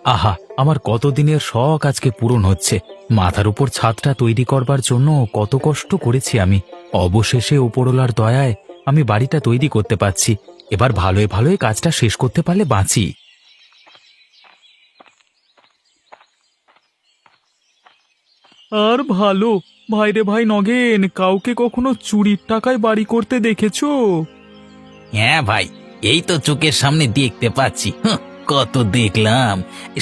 আহা, আমার কতদিনের শখ আজকে পূরণ হচ্ছে। মাথার উপর ছাদটা তৈরি করবার জন্য কত কষ্ট করেছি আমি। অবশেষে উপরওয়ালার দয়ায় আমি বাড়িটা তৈরি করতে পারছি। এবার ভালোই ভালোই কাজটা শেষ করতে পারলে বাঁচি। আর ভালো। ভাইরে ভাই নগেন, কাউকে কখনো চুরির টাকায় বাড়ি করতে দেখেছো? হ্যাঁ ভাই, এই তো চোখের সামনে দেখতে পাচ্ছি। কত দেখলাম।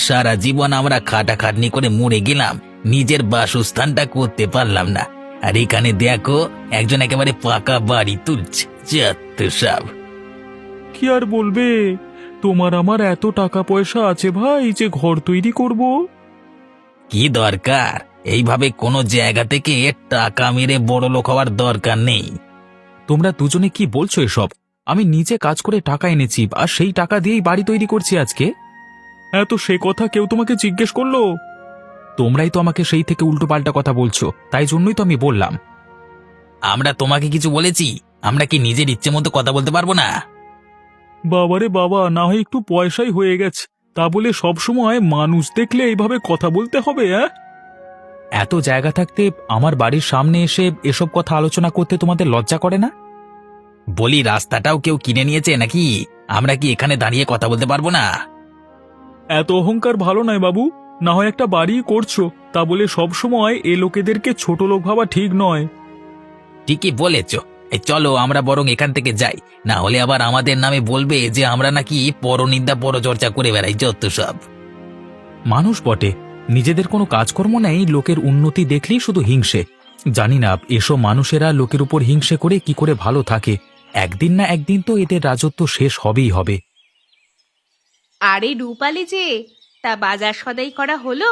সারা জীবন আমরা খাটাখাটনি করে মরে গেলাম, নিজের বাসস্থানটা করতে পারলাম না। আর এখানে দেখো, একজন একেবারে পাকা বাড়ি তুলছে। যত সব। কি আর বলবে, তোমার আমার এত টাকা পয়সা আছে ভাই যে ঘর তৈরি করব। কি দরকার? এইভাবে কোনো জায়গা থেকে টাকা মেরে বড় লোক হওয়ার দরকার নেই। তোমরা দুজনে কি বলছো এসব? আমি নিজে কাজ করে টাকা এনেছি, আর সেই টাকা দিয়েই বাড়ি তৈরি করছি আজকে। হ্যাঁ, তো সে কথা কেউ তোমাকে জিজ্ঞেস করলো? তোমরাই তো আমাকে সেই থেকে উল্টো পাল্টা কথা বলছো, তাই জন্যই তো আমি বললাম। আমরা তোমাকে কিছু বলেছি? আমরা কি নিজের ইচ্ছে মতো কথা বলতে পারবো না? বাবারে বাবা, না হয় একটু পয়সাই হয়ে গেছে, তা বলে সবসময় মানুষ দেখলে এইভাবে কথা বলতে হবে? এত জায়গা থাকতে আমার বাড়ির সামনে এসে এসব কথা আলোচনা করতে তোমাদের লজ্জা করে না? বলি, রাস্তাটাও কেউ কিনে নিয়েছে নাকি? আমরা কি এখানে দাঁড়িয়ে কথা বলতে পারবো না? এত অহংকার ভালো নয় বাবু। না হয় একটা বাড়ি করছো, তা বলে সবসময় এ লোকেদেরকে ছোট লোক ভাবা ঠিক নয়। ঠিকই বলেছ। এই চলো, আমরা বরং এখান থেকে যাই, না হলে আবার আমাদের নামে বলবে যে আমরা নাকি পরনিন্দা পরচর্চা করে বেড়াই। যত সব। মানুষ বটে, নিজেদের কোনো কাজকর্ম নেই, লোকের উন্নতি দেখলেই শুধু হিংসে। জানি না এসব মানুষেরা লোকের উপর হিংসে করে কি করে ভালো থাকে। একদিন না একদিন তো এদের রাজত্ব শেষ হবেই হবে। আরে রূপালি যে, তা বাজার সদাই করা হলো?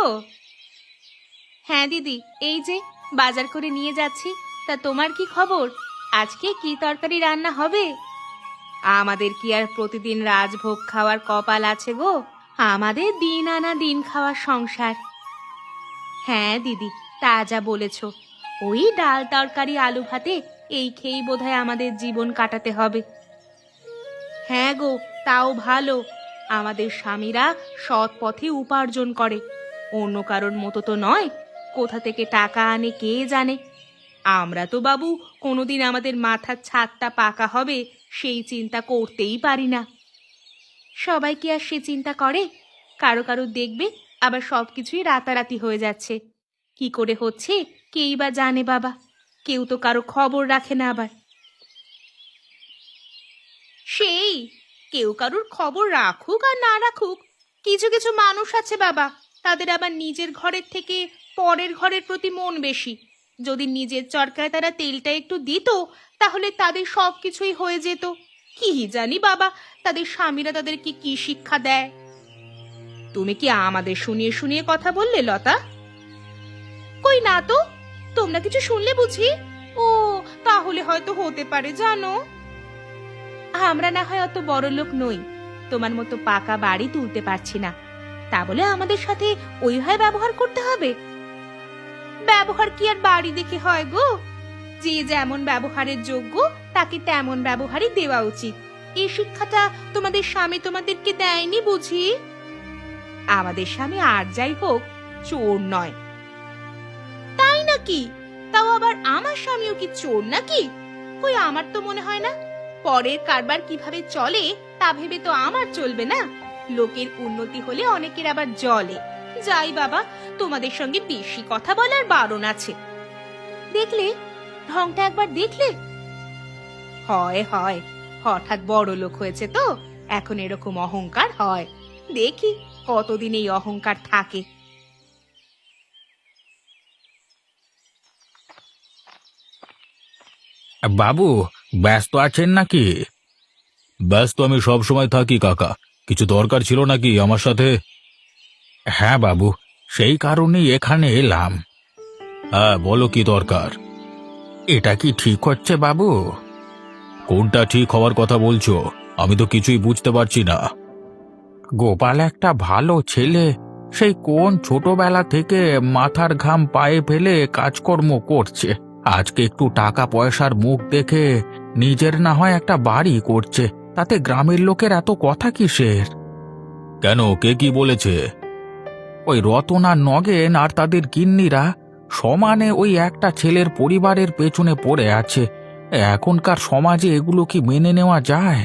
হ্যাঁ দিদি, এই যে বাজার করে নিয়ে যাচ্ছি। তা তোমার কি খবর? আজকে কি তরকারি রান্না হবে? আমাদের কি আর প্রতিদিন রাজভোগ খাওয়ার কপাল আছে গো? আমাদের দিন আনা দিন খাওয়ার সংসার। হ্যাঁ দিদি, তা যা বলেছ। ওই ডাল তরকারি আলু ভাতে এই খেয়েই বোধহয় আমাদের জীবন কাটাতে হবে। হ্যাঁ গো, তাও ভালো। আমাদের স্বামীরা সৎ পথে উপার্জন করে, অন্য কারোর মতো তো নয়। কোথা থেকে টাকা আনে কে জানে। আমরা তো বাবু কোনোদিন আমাদের মাথার ছাদটা পাকা হবে সেই চিন্তা করতেই পারি না। সবাই কি আর সে চিন্তা করে? কারো কারো দেখবে আবার সবকিছুই রাতারাতি হয়ে যাচ্ছে। কি করে হচ্ছে কেই বা জানে বাবা। কেউ তো কারো খবর রাখে না আবার। সেই কেউ কারুর খবর রাখুক আর না রাখুক, কিছু কিছু মানুষ আছে বাবা, তাদের আবার নিজের ঘরের থেকে পরের ঘরের প্রতি মন বেশি। যদি নিজের চরকায় তারা তেলটা একটু দিত, তাহলে তাদের সব কিছুই হয়ে যেত। কি জানি বাবা, তাদের স্বামীরা তাদেরকে কি শিক্ষা দেয়। তুমি কি আমাদের শুনিয়ে শুনিয়ে কথা বললে লতা? কই না তো। তোমরা কিছু শুনলে বুঝি? ও, তাহলে হয়তো হতে পারে জানো। আমরা না হয় অত বড় লোক নই, তোমার মতো পাকা বাড়ি তুলতে পারছি না, তা বলে আমাদের সাথে ওইভাবে ব্যবহার করতে হবে? ব্যবহার কি আর বাড়ি দেখে হয় গো? যে যেমন ব্যবহারের যোগ্য তাকে তেমন ব্যবহারই দেওয়া উচিত। এই শিক্ষাটা তোমাদের স্বামী তোমাদেরকে দেয়নি বুঝি? আমাদের স্বামী আর যাই হোক চোর নয়। তাই নাকি? তাও আবার আমার স্বামীও কি চোর নাকি? কই, আমার তো মনে হয় না। পরের কারবার কিভাবে চলে তা ভেবে তো আমার চলবে না। লোকের উন্নতি হলে অনেকের আবার জ্বলে। যাই বাবা, তোমাদের সঙ্গে বেশি কথা বলার বারণ আছে। দেখলে ঢংটা একবার দেখলে? হয় হয়, হঠাৎ বড় লোক হয়েছে তো এখন এরকম অহংকার হয়। দেখি কতদিন এই অহংকার থাকে। বাবু, ব্যস্ত আছেন নাকি? ব্যস্ত আমি সব সময় থাকি কাকা। কিছু দরকার ছিল নাকি আমার সাথে? হ্যাঁ বাবু, সেই কারণেই এখানে এলাম। হ্যাঁ, বলো কি দরকার? এটা কি ঠিক হচ্ছে বাবু? কোনটা ঠিক হওয়ার কথা বলছো? আমি তো কিছুই বুঝতে পারছি না। গোপাল একটা ভালো ছেলে, সেই কোন ছোটবেলা থেকে মাথার ঘাম পায়ে ফেলে কাজকর্ম করছে। আজকে একটু টাকা পয়সার মুখ দেখে নিজের না হয় একটা বাড়ি করছে, তাতে গ্রামের লোকের এত কথা কিসের? কেন, কে কি বলেছে? ওই রতন আর নগেন আর তাদের গিন্নিরা সমানে ওই একটা ছেলের পরিবারের পেছনে পড়ে আছে। এখনকার সমাজে এগুলো কি মেনে নেওয়া যায়?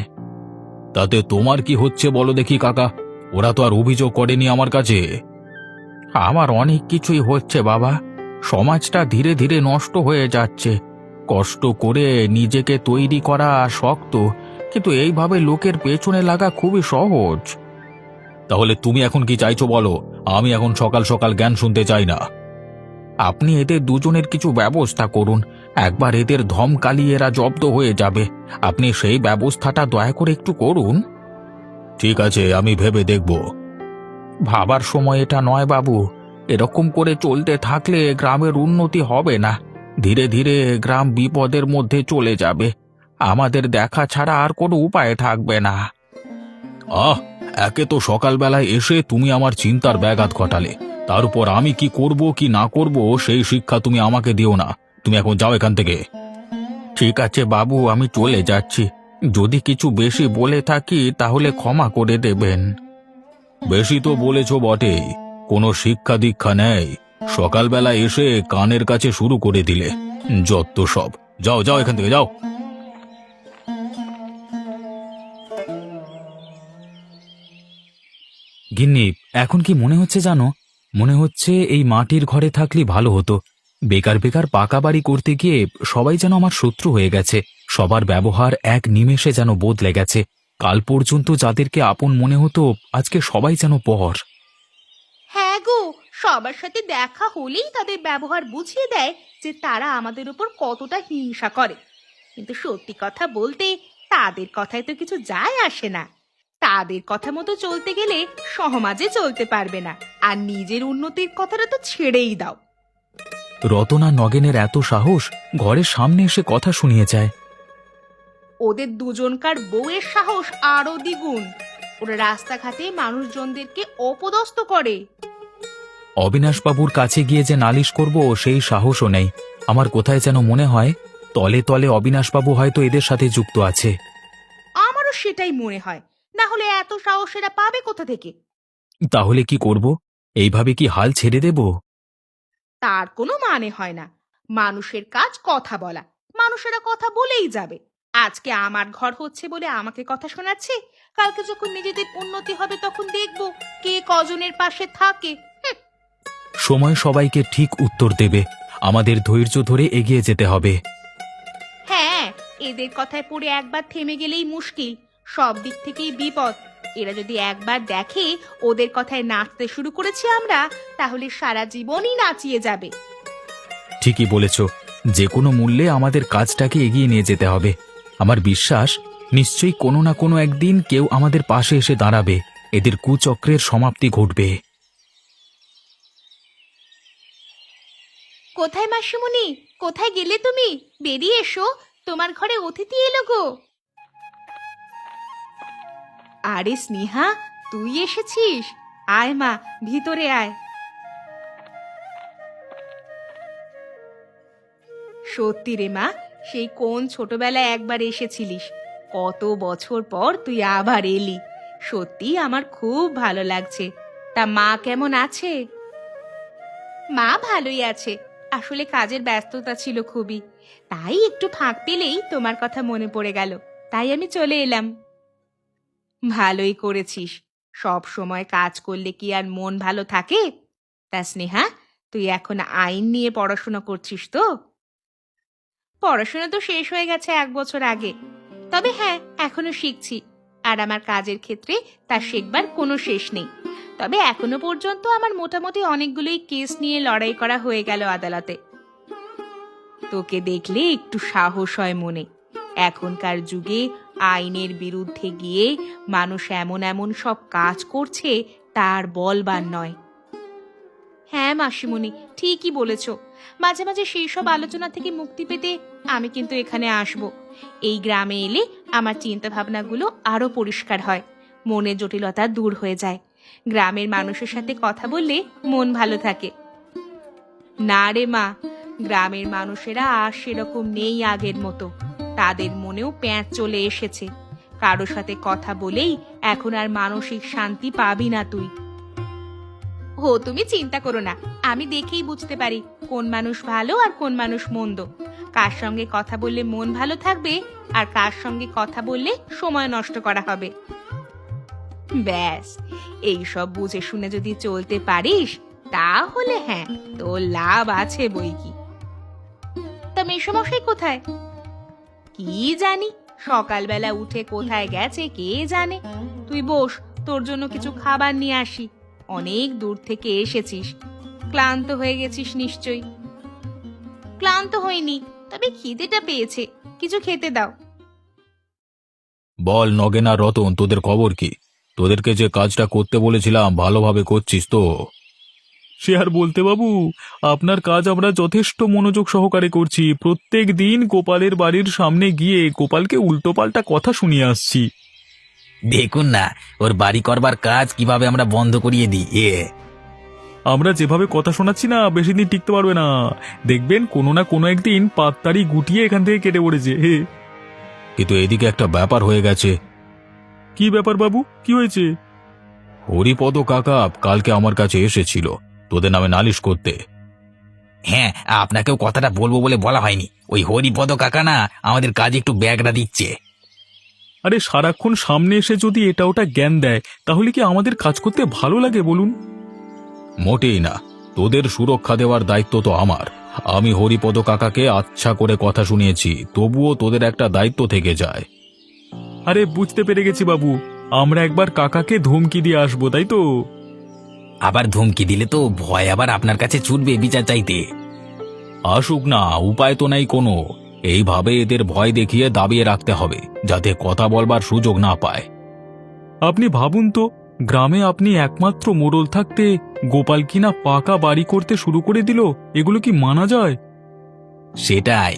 তাতে তোমার কি হচ্ছে বলো দেখি কাকা? ওরা তো আর অভিযোগ করেনি আমার কাছে। আমার অনেক কিছুই হচ্ছে বাবা। সমাজটা ধীরে ধীরে নষ্ট হয়ে যাচ্ছে। কষ্ট করে নিজেকে তৈরি করা শক্ত, কিন্তু এইভাবে লোকের পেছনে লাগা খুবই সহজ। তাহলে তুমি এখন কি চাইছো বলো? আমি এখন সকাল সকাল জ্ঞান শুনতে চাই না। আপনি এদের দুজনের কিছু ব্যবস্থা করুন। একবার এদের ধমকালিয়ে এরা জব্দ হয়ে যাবে। আপনি সেই ব্যবস্থাটা দয়া করে একটু করুন। ঠিক আছে, আমি ভেবে দেখব। ভাবার সময় এটা নয় বাবু। এরকম করে চলতে থাকলে গ্রামের উন্নতি হবে না। ধীরে ধীরে গ্রাম বিপদের মধ্যে চলে যাবে। আমাদের দেখা ছাড়া আর কোনো উপায় থাকবে না। একে তো সকালবেলায় এসে তুমি আমার চিন্তার ব্যাঘাত ঘটালে, তার উপর আমি কি করব কি না করব সেই শিক্ষা তুমি আমাকে দিও না। তুমি এখন যাও এখান থেকে। ঠিক আছে বাবু, আমি চলে যাচ্ছি। যদি কিছু বেশি বলে থাকি তাহলে ক্ষমা করে দেবেন। বেশি তো বলেছ বটেই, কোনো শিক্ষা দীক্ষা নেই। সকালবেলা এসে কানের কাছে শুরু করে দিলে। যত সব। যাও যাও এখান থেকে যাও। গিন্নি, এখন কি মনে হচ্ছে জানো? মনে হচ্ছে এই মাটির ঘরে থাকলে ভালো হতো। বেকার বেকার পাকা বাড়ি করতে গিয়ে সবাই যেন আমার শত্রু হয়ে গেছে। সবার ব্যবহার এক নিমেষে যেন বদলে গেছে। কাল পর্যন্ত যাদেরকে আপন মনে হতো, আজকে সবাই যেন পর। হ্যাঁ গো, সবার সাথে দেখা হলেই তাদের ব্যবহার বুঝিয়ে দেয় যে তারা আমাদের উপর কতটা হিংসা করে। কিন্তু সত্যি কথা বলতে তাদের কথায় তো কিছু যায় আসে না। তাদের কথা মতো চলতে গেলে সমাজে চলতে পারবে না, আর নিজের উন্নতির কথাটা তো ছেড়েই দাও। রতনা নগেনের এত সাহস, ঘরের সামনে এসে কথা শুনিয়ে যায়। ওদের দুজনকার বউয়ের সাহস আরো দ্বিগুণ। ওরা রাস্তাঘাটে মানুষজনদেরকে অপদস্থ করে। অবিনাশবাবুর কাছে গিয়ে যে নালিশ করব সেই সাহসও নেই। আমার কোথায় যেন মনে হয় তলে তলে অবিনাশবাবু হয়তো এদের সাথে যুক্ত আছে। আমারও সেটাই মনে হয়। না হলে এত সাহস এরা পাবে কোথা থেকে? তাহলে কি করব? এইভাবে কি হাল ছেড়ে দেব? তার কোনো মানে হয় না। মানুষের কাজ কথা বলা। মানুষেরা কথা বলেই যাবে। আজকে আমার ঘর হচ্ছে বলে আমাকে কথা শোনাচ্ছে, কালকে যখন নিজেদের উন্নতি হবে তখন দেখব কে কজনের পাশে থাকে। সময় সবাইকে ঠিক উত্তর দেবে। আমাদের ধৈর্য ধরে এগিয়ে যেতে হবে। হ্যাঁ, এদের কথায় পড়ে একবার থেমে গেলেই মুশকিল। সব দিক থেকেই বিপদ। এরা যদি একবার দেখে ওদের কথায় নাচতে শুরু করেছি আমরা, তাহলে সারা জীবনই নাচিয়ে যাবে। ঠিকই বলেছ। যে কোনো মূল্যে আমাদের কাজটাকে এগিয়ে নিয়ে যেতে হবে। আমার বিশ্বাস, নিশ্চয়ই কোনো না কোনো একদিন কেউ আমাদের পাশে এসে দাঁড়াবে। এদের কুচক্রের সমাপ্তি ঘটবে। কোথায় মাসিমণি? কোথায় গেলে তুমি? বেরিয়ে এসো, তোমার ঘরে অতিথি এলো গো। আরে স্নেহা, তুই এসেছিস? আয় মা, ভিতরে আয়। সত্যি রে মা, সেই কোন ছোটবেলায় একবার এসেছিলিস। কত বছর পর তুই আবার এলি। সত্যি আমার খুব ভালো লাগছে। তা মা কেমন আছে? মা ভালোই আছে। আসলে কাজের ব্যস্ততা ছিল খুবই, তাই একটু ফাঁক পেলেই তোমার কথা মনে পড়ে গেল, তাই আমি চলে এলাম। ভালোই করেছিস। সব সময় কাজ করলে কি আর মন ভালো থাকে? তা স্নেহা, তুই এখন আইন নিয়ে পড়াশোনা করছিস তো? পড়াশোনা তো শেষ হয়ে গেছে 1 বছর আগে। তবে হ্যাঁ, এখনো শিখছি। আর আমার কাজের ক্ষেত্রে তা শেখবার কোনো শেষ নেই। তবে এখনো পর্যন্ত আমার মোটামুটি অনেকগুলোই কেস নিয়ে লড়াই করা হয়ে গেল আদালতে। তোকে দেখলে একটু সাহস হয় মনে। এখনকার যুগে আইনের বিরুদ্ধে গিয়ে মানুষ এমন এমন সব কাজ করছে, তার বলবার নয়। হ্যাঁ মাসিমণি, ঠিকই বলেছ। মাঝে মাঝে সেই সব আলোচনা থেকে মুক্তি পেতে আমি কিন্তু এখানে আসব। এই গ্রামে এলে আমার চিন্তা ভাবনাগুলো আরো পরিষ্কার হয়, মনের জটিলতা দূর হয়ে যায়। গ্রামের মানুষের সাথে কথা বললে মন ভালো থাকে। না রে মা, গ্রামের মানুষেরা আর সেরকম নেই আগের মতো। তাদের মনেও প্যাঁচ চলে এসেছে। কারো সাথে কথা বলেই এখন আর মানসিক শান্তি পাবি না তুই। তুমি চিন্তা করো না, আমি দেখেই বুঝতে পারি কোন মানুষ ভালো আর কোন মানুষ মন্দ, কার সঙ্গে কথা বললে মন ভালো থাকবে আর কার সঙ্গে কথা বললে সময় নষ্ট করা হবে। ব্যাস, এই সব বুঝে শুনে যদি চলতে পারিস তাহলে হ্যাঁ, তোর লাভ আছে বই কি। তা মেসোমশাই কোথায়? কি জানি, সকালবেলা উঠে কোথায় গেছে কে জানে। তুই বস, তোর জন্য কিছু খাবার নিয়ে আসি। অনেক দূর থেকে এসেছিস, ক্লান্ত হয়ে গেছিস নিশ্চয়ই। ক্লান্ত হইনি, তবে খিদেটা পেয়েছে, কিছু খেতে দাও। বল নগেনা রতন, তোদের খবর কি? তোদেরকে যে কাজটা করতে বলেছিলাম ভালোভাবে করছিস তো? সে আর বলতে বাবু, আপনার কাজ আমরা যথেষ্ট মনোযোগ সহকারে করছি। প্রত্যেক দিন গোপালের বাড়ির সামনে গিয়ে গোপালকে উল্টোপাল্টা কথা শুনিয়ে আসছি। দেখুন না ওর বাড়ি করবার কাজ কিভাবে আমরা বন্ধ করিয়ে দিই। আমরা যেভাবে কথা শোনাচ্ছি না, বেশি দিন টিকতে পারবে না। দেখবেন কোনো না কোনো একদিন পাততাড়ি গুটিয়ে এখান থেকে কেটে পড়েছে। কিন্তু এদিকে একটা ব্যাপার হয়ে গেছে। কি ব্যাপার বাবু, কি হয়েছে? হরিপদ কাকা কালকে আমার কাছে এসেছিল তোদের নামে নালিশ করতে। হ্যাঁ, আপনাকেও কথাটা বলবো বলে বলা হয়নি। ওই হরিপদ কাকা না আমাদের কাজে একটু ব্যাগরা দিচ্ছে। আরে সারাক্ষণ সামনে এসে যদি এটা ওটা জ্ঞান দেয়, তাহলে কি আমাদের কাজ করতে ভালো লাগে বলুন? মোটেই না, তোদের সুরক্ষা দেওয়ার দায়িত্ব তো আমার। আমি হরিপদ কাকাকে আচ্ছা করে কথা শুনিয়েছি, তবুও তোদের একটা দায়িত্ব থেকে যায়। আরে বুঝতে পেরে গেছি বাবু, আমরা একবার কাকাকে ধমকি দিয়ে আসবো, তাই তো? আবার ধমকি দিলে তো ভয় আবার আপনার কাছে ছুটবে বিচার চাইতে। আসুক না, উপায় তো নেই কোনো। এইভাবে এদের ভয় দেখিয়ে দাবিয়ে রাখতে হবে, যাতে কথা বলবার সুযোগ না পায়। আপনি ভাবুন তো, গ্রামে আপনি একমাত্র মোড়ল থাকতে গোপাল কিনা পাকা বাড়ি করতে শুরু করে দিল। এগুলো কি মানা যায়? সেটাই,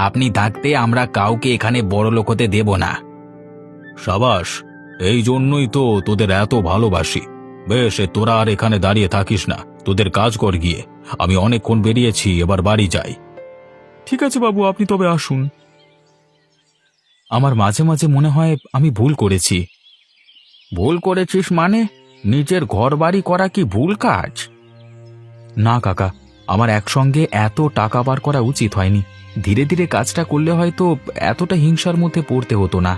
আপনি থাকতে আমরা কাউকে এখানে বড় লোক হতে দেব না। সাবাস, এই জন্যই তো তোদের এত ভালোবাসি। বেশ, তোরা আর এখানে দাঁড়িয়ে থাকিস না, তোদের কাজ কর গিয়ে। আমি অনেকক্ষণ বেরিয়েছি, এবার বাড়ি যাই। ঠিক আছে বাবু, আপনি তবে আসুন। আমার মাঝে মাঝে মনে হয় আমি ভুল করেছি। ভুল করেছিস মানে? নিজের ঘর বাড়ি করা কি ভুল কাজ? না কাকা, আমার একসঙ্গে এত টাকা বার করা উচিত হয়নি। ধীরে ধীরে কাজটা করলে হয়তো এতটা হিংসার মধ্যে পড়তে হতো না।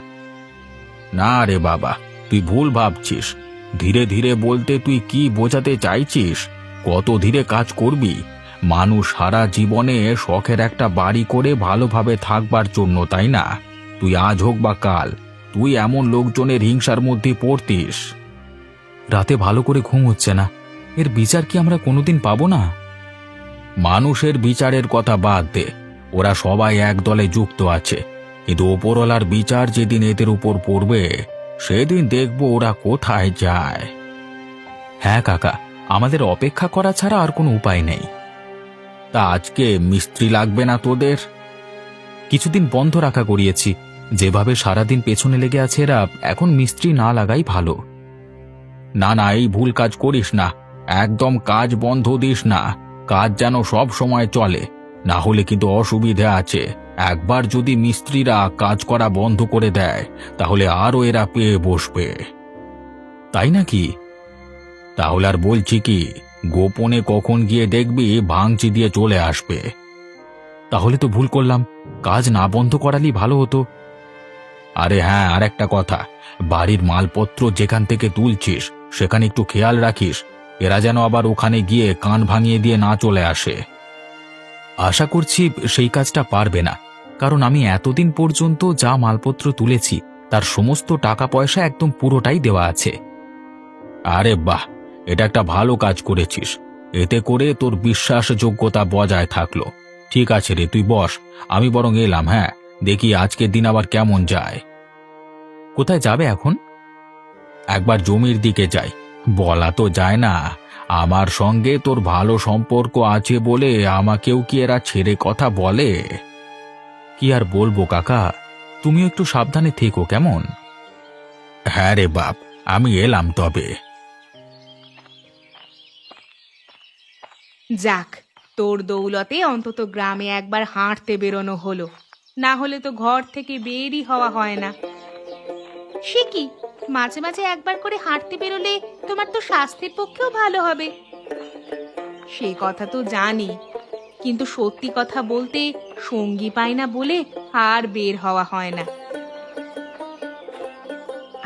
না রে বাবা, তুই ভুল ভাবছিস। ধীরে ধীরে বলতে তুই কি বোঝাতে চাইছিস? কত ধীরে কাজ করবি? মানুষ সারা জীবনে শখের একটা বাড়ি করে ভালোভাবে থাকবার জন্য, তাই না? তুই আজ হোক বা কাল, তুই এমন লোকজনের হিংসার মধ্যে পড়তিস। রাতে ভালো করে ঘুম হচ্ছে না, এর বিচার কি আমরা কোনোদিন পাবো না? মানুষের বিচারের কথা বাদ দে, ওরা সবাই এক দলে যুক্ত আছে, কিন্তু ওপরওয়ালার বিচার যেদিন এদের উপর পড়বে সেদিন দেখব ওরা কোথায় যায়। হ্যাঁ কাকা, আমাদের অপেক্ষা করা ছাড়া আর কোনো উপায় নেই। তা আজকে মিস্ত্রি লাগবে না তোদের? কিছুদিন বন্ধ রাখা করিয়েছি। যেভাবে সারাদিন পেছনে লেগে আছে এরা, এখন মিস্ত্রি না লাগাই ভালো। না না, এই ভুল কাজ করিস না। একদম কাজ বন্ধ দিস না, কাজ যেন সব সময় চলে, না হলে কিন্তু অসুবিধা আছে। একবার যদি মিস্ত্রিরা কাজ করা বন্ধ করে দেয় তাহলে আরও এরা পেয়ে বসবে। তাই নাকি? তাহলে আর বলছি কি, গোপনে কখন গিয়ে দেখবি ভাঙচি দিয়ে চলে আসবে। তাহলে তো ভুল করলাম, কাজ না বন্ধ করালেই ভালো হতো। আরে হ্যাঁ, আর একটা কথা, বাড়ির মালপত্র যেখান থেকে তুলছিস সেখানে একটু খেয়াল রাখিস, এরা যেন আবার ওখানে গিয়ে কান ভাঙিয়ে দিয়ে না চলে আসে। আশা করছি সেই কাজটা পারবে না, কারণ আমি এতদিন পর্যন্ত যা মালপত্র তুলেছি তার সমস্ত টাকা পয়সা একদম পুরোটাই দেওয়া আছে। আরে বাহ, এটা একটা ভালো কাজ করেছিস। এতে করে তোর বিশ্বাসযোগ্যতা বজায় থাকলো। ঠিক আছে রে, তুই বস, আমি বরং এলাম। হ্যাঁ, দেখি আজকের দিন আবার কেমন যায়। কোথায় যাবে এখন? একবার জমির দিকে যাই। বলা তো যায় না, আমার সঙ্গে তোর ভালো সম্পর্ক আছে বলে আমাকেও কি এরা ছেড়ে কথা বলে? কি আর বলবো কাকা, তুমিও একটু সাবধানে থেকো, কেমন? হ্যাঁ রে বাপ, আমি এলাম তবে। যাক, তোর দৌলতে অন্তত গ্রামে একবার হাঁটতে বেরোনো হলো, না হলে তো ঘর থেকে বেরই হওয়া হয় না। সে কি, মাঝে মাঝে একবার করে হাঁটতে বেরোলে তোমার তো স্বাস্থ্যের পক্ষেও ভালো হবে। সে কথা তো জানি, কিন্তু সত্যি কথা বলতে সঙ্গী পাই না বলে আর বের হওয়া হয় না।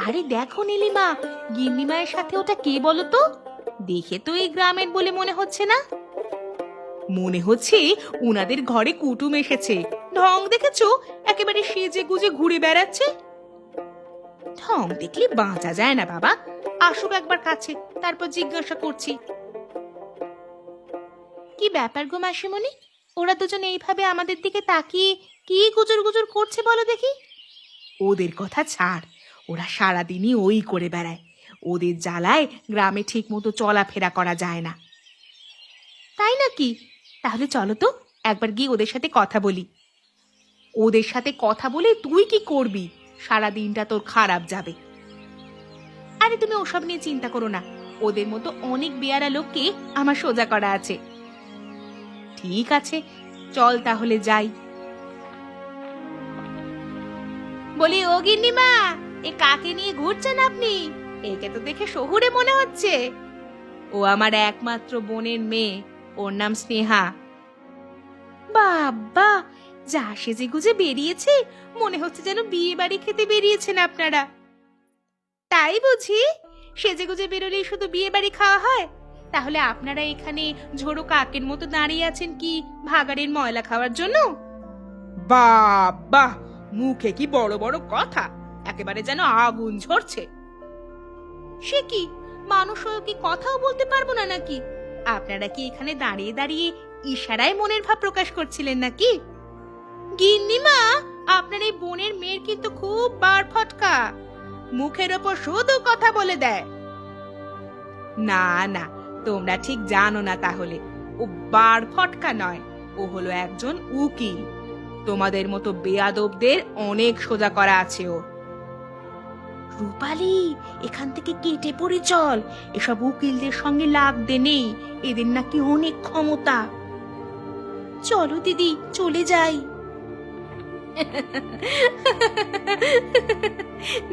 আরে দেখো নীলিমা, গিন্নিমায়ের সাথে ওটা কে বলো তো? দেখে তো এই গ্রামের বলে মনে হচ্ছে না। মনে হচ্ছে উনাদের ঘরে কুটুম এসেছে। ঢং দেখেছো, একেবারে সেজে গুজে ঘুরে বেড়াচ্ছে। ঢং দেখলে বাঁচা যায় না বাবা। আসুক একবার কাছে, তারপর জিজ্ঞাসা করছি। কি ব্যাপার গো মাসিমণি, ওরা দুজন এইভাবে আমাদের দিকে তাকিয়ে কি গুজর গুজর করছে বলো দেখি? ওদের কথা ছাড়, ওরা সারাদিনই ওই করে বেড়ায়। ওদের জ্বালায় গ্রামে ঠিক মতো চলাফেরা করা যায় না। তাই নাকি? তাহলে চলো তো একবার গিয়ে ওদের সাথে কথা বলি। ওদের সাথে কথা বলে তুই কি করবি? সারা দিনটা তোর খারাপ যাবে। আরে তুমি ওসব নিয়ে চিন্তা করো না, ওদের মতো অনেক বেয়ারা লোককে আমার সোজা করা আছে। ঠিক আছে, চল তাহলে যাই। বলি ও গিন্নিমা, এ কাকে নিয়ে ঘুরছেন আপনি? একে তো দেখে শহুরে মনে হচ্ছে। ও আমার একমাত্র বোনের মেয়ে, ওর নাম স্নেহা। বাবা, যা সেজে গুজে বেরিয়েছে, মনে হচ্ছে যেন বিয়ে বাড়ি খেতে বেরিয়েছেন আপনারা। তাই বুঝি? সেজে গুজে বেরোলেই শুধু বিয়ে বাড়ি খাওয়া হয়? তাহলে আপনারা এখানে ঝোড়ো কাকের মতো দাঁড়িয়ে আছেন কি ভাগাড়ের ময়লা খাওয়ার জন্য? বাবা, মুখে কি বড় বড় কথা, একেবারে যেন আগুন ঝরছে। সে কি, মানুষ হয়েও কি কথাও বলতে পারবো না নাকি? আপনারা কি এখানে দাঁড়িয়ে দাঁড়িয়ে ইশারায় মনের ভাব প্রকাশ করছিলেন নাকি? গিন্নিমা, আপনার এই বোনের মেয়ের কিন্তু খুব বার ফটকা, মুখের ওপর শুধু কথা বলে দেয়। না না, তোমরা ঠিক জানো না তাহলে। ও বার ফটকা নয়, ও হলো একজন উকিল। তোমাদের মতো বেয়াদবদের অনেক সোজা করা আছে ও। রূপালী, এখান থেকে কেটে পড়ে চল। এসব উকিলদের সঙ্গে লাগতে নেই, এদের নাকি অনেক ক্ষমতা। চলো দিদি, চলে যাই।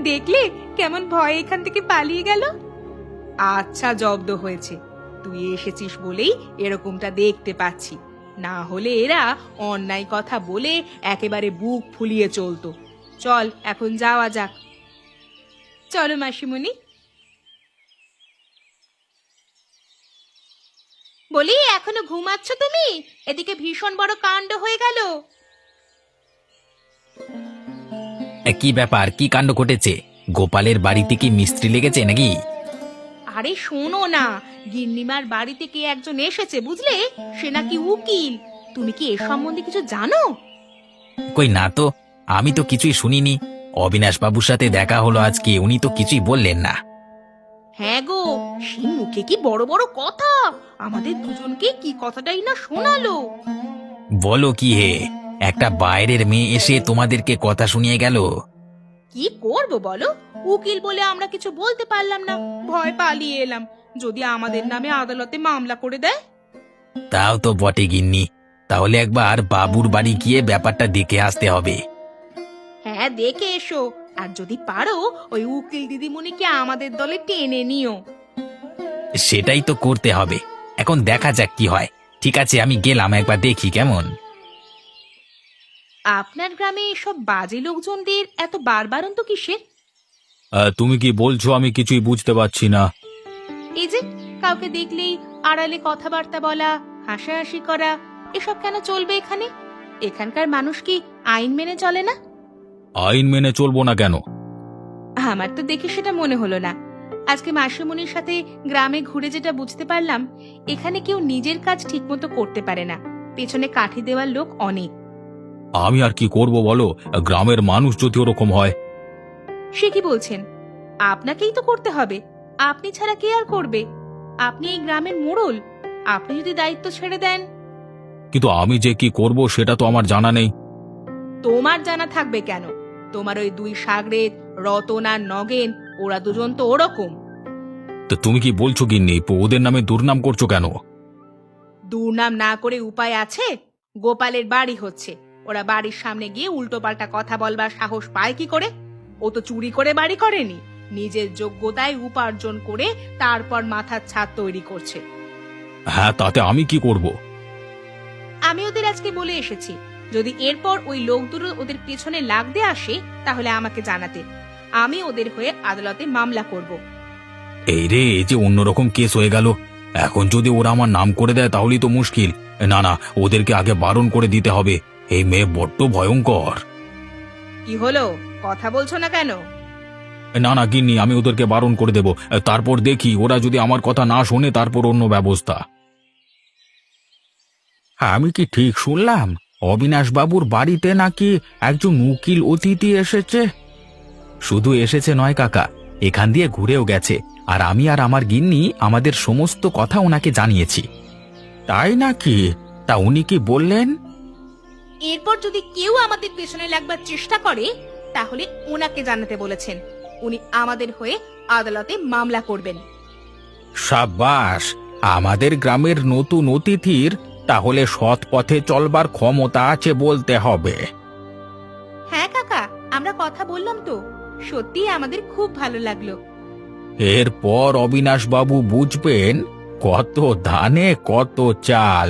দেখলে কেমন ভয় এখান থেকে পালিয়ে গেল। আচ্ছা, জব্দ হয়েছে। তুই এসেছিস বলেই এরকমটা দেখতে পাচ্ছি, না হলে এরা অন্যায় কথা বলে একেবারে বুক ফুলিয়ে চলতো। চল এখন যাওয়া যাক। চলো মাসিমণি। বলি, এখনো ঘুমাচ্ছ তুমি? এদিকে ভীষণ বড় কাণ্ড হয়ে গেল। কি ব্যাপার, কি কাণ্ড ঘটেছে? গোপালের বাড়িতে কি মিস্ত্রি লেগেছে নাকি? আরে শোনো না, গিন্নিমার বাড়িতে কে একজন এসেছে বুঝলে, সে নাকি উকিল। তুমি কি এ সম্বন্ধে কিছু জানো? কই না তো, আমি তো কিছুই শুনিনি। অবিনাশ বাবুর সাথে দেখা হলো আজকে, উনি তো কিছুই বললেন না। হ্যাঁ গো, সে মুখে কি বড় বড় কথা, আমাদের দুজনকে কি কথাটাই না শোনালো। বলো কি হে, একটা বাইরের মেয়ে এসে তোমাদেরকে কথা শুনিয়ে গেল। কি করব বলো, উকিল বলে আমরা কিছু বলতে পারলাম না, ভয় পালিয়ে এলাম। যদি আমাদের নামে আদালতে মামলা করে দেয়। তাও তো বটে গিন্নি, তাহলে একবার বাবুর বাড়ি গিয়ে ব্যাপারটা দেখে আসতে হবে। হ্যাঁ, দেখে এসো, আর যদি পারো ওই উকিল দিদিমণিকে আমাদের দলে টেনে নিও। সেটাই তো করতে হবে, এখন দেখা যাক কি হয়। ঠিক আছে, আমি গেলাম, একবার দেখি কেমন। আপনার গ্রামে এসব বাজে লোকজনদের এত বারবারন্ত কিসের? তুমি কি বলছো আমি কিছুই বুঝতে পারছি না। এই যে কাউকে দেখলেই আড়ালে কথাবার্তা বলা, হাসাহাসি করা, এসব কেন চলবে এখানে? এখানকার মানুষ কি আইন মেনে চলে না? আইন মেনে চলবো না কেন? আমার তো দেখে সেটা মনে হলো না। আজকে মাসিমণির সাথে গ্রামে ঘুরে যেটা বুঝতে পারলাম, এখানে কেউ নিজের কাজ ঠিকমতো করতে পারে না, পেছনে কাঠি দেওয়ার লোক অনেক। আমি আর কি করব বলো, গ্রামের মানুষ যদি ওরকম হয়। সে কি বলছেন? আপনাকেই তো করতে হবে, আপনি ছাড়া কে আর করবে? আপনি এই গ্রামের মোড়ল, আপনি যদি দায়িত্ব ছেড়ে দেন। কিন্তু আমি যে কি করব সেটা তো আমার জানা নেই। তোমার জানা থাকবে কেন? তোমার ওই দুই সাগরেদ, রতন আর নগেন, ওরা দুজন তো ওরকম। তো তুমি কি বলছো গিন্নি, ওদের নামে দুর্নাম করছো কেন? দুর্নাম না করে উপায় আছে? গোপালের বাড়ি হচ্ছে, ওরা বাড়ির সামনে গিয়ে উল্টোপাল্টা কথা বলবার সাহস পায় কি করে? ও তো চুরি করে বাড়ি করেনি, নিজের যোগ্যতায় উপার্জন করে তারপর মাথার ছাদ তৈরি করছে। হ্যাঁ, তাতে আমি কি করব? আমি ওদের আজকে বলে এসেছি, যদি এরপর ওই লোক দুটো ওদের পেছনে লাগতে আসে তাহলে আমাকে জানাতে। আমি ওদের হয়ে আদালতে মামলা করব। এই রে, এই যে অন্যরকম কেস হয়ে গেল। এখন যদি ওরা আমার নাম করে দেয় তাহলেই তো মুশকিল। না না, ওদেরকে আগে বারণ করে দিতে হবে। এই মেয়ে বড্ড ভয়ঙ্কর। কি হলো, কথা বলছো না কেন? না না গিন্নি, আমি ওদেরকে বারণ করে দেব। তারপর দেখি ওরা যদি আমার কথা না শোনে তারপর অন্য ব্যবস্থা। আমি কি ঠিক শুনলাম অবিনাশ বাবুর বাড়িতে নাকি একজন উকিল অতিথি এসেছে? শুধু এসেছে নয় কাকা, এখান দিয়ে ঘুরেও গেছে। আর আমি আর আমার গিন্নি আমাদের সমস্ত কথা ওনাকে জানিয়েছি। তাই নাকি? তা উনি কি বললেন? এরপর যদি কেউ আমাদের পেছনে লাগবার চেষ্টা করে তাহলে ওনাকে জানাতে বলেছেন। উনি আমাদের হয়ে আদালতে মামলা করবেন। সাব্বাস, আমাদের গ্রামের নতুন অতিথির তাহলে সৎ পথে চলবার ক্ষমতা আছে বলতে হবে। হ্যাঁ কাকা, আমরা কথা বললাম তো, সত্যি আমাদের খুব ভালো লাগলো। এরপর অবিনাশ বাবু বুঝবেন কত ধানে কত চাল।